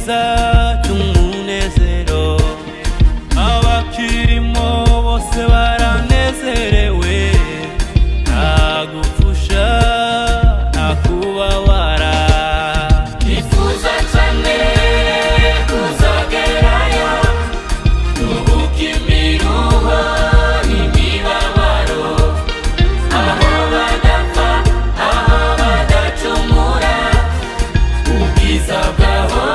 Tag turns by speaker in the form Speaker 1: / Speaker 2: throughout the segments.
Speaker 1: cyiza cy'umunezero, abakirimo bose baranezerewe, nta gupfusha nta kubabara.
Speaker 2: Nifuza cyane kuzagerayo, tubuke imiruho n'imibabaro, aho badapfa aho badacumura, ubwiza bwaho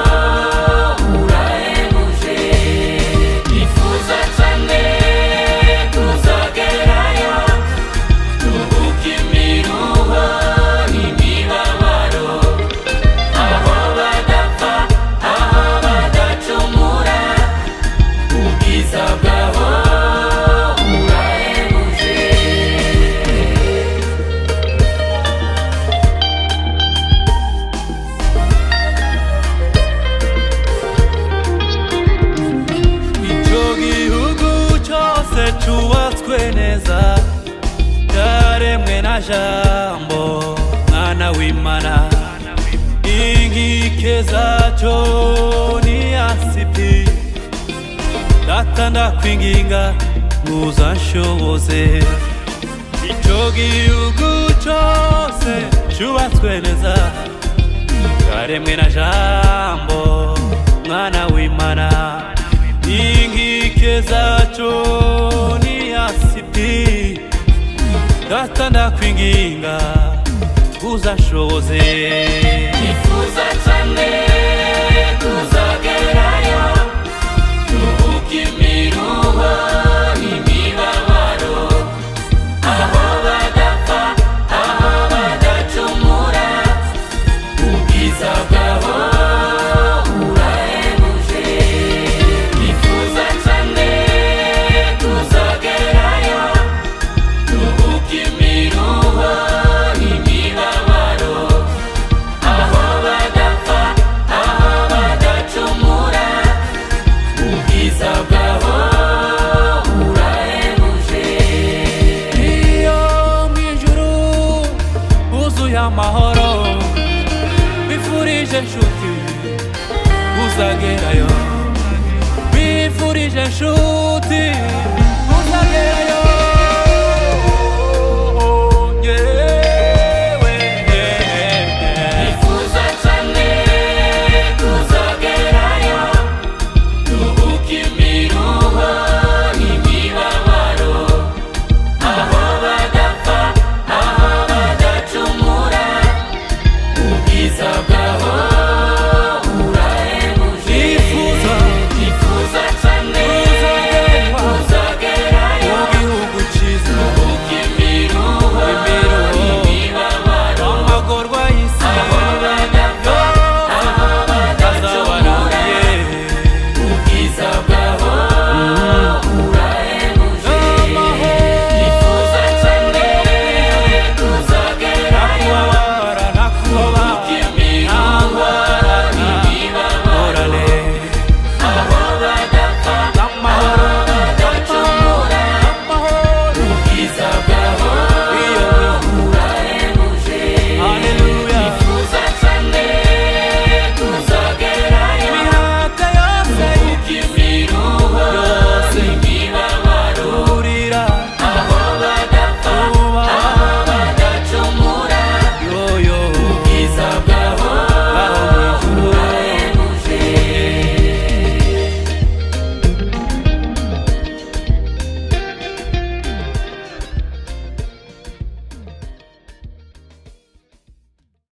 Speaker 2: burahebuje. Nifuza cyane kuzagerayo, tubuke imiruho n'imibabaro, aho badapfa aho badacumura, ubwiza bwaho burahebuje.
Speaker 1: Icyo gihugu cyose cyubatswe neza, cyaremwe na Jambo mwana w'Imana, inkike zacyo ni yasipi. Data ndakwinginga uzanshoboze, icyo gihugu cyose cyubatswe neza, cyaremwe na Jambo mwana w'Imana, inkike zacyo ni yasipi. Data ndakwinginga uzanshoboze.
Speaker 2: Nifuza cyane kuzagerayo, tubuke imiruho n'imibabaro, aho badapfa aho badacumura, ubwiza bwaho burahebuje. Nifuza cyane kuzagerayo, tubuke imiruho n'imibabaro, aho badapfa aho badacumura, ubwiza bwaho burahebuje.
Speaker 1: Iyo mu ijuru huzuye amahoro, bifurije inshuti uzagerayo, bifurije inshuti uzagerayo.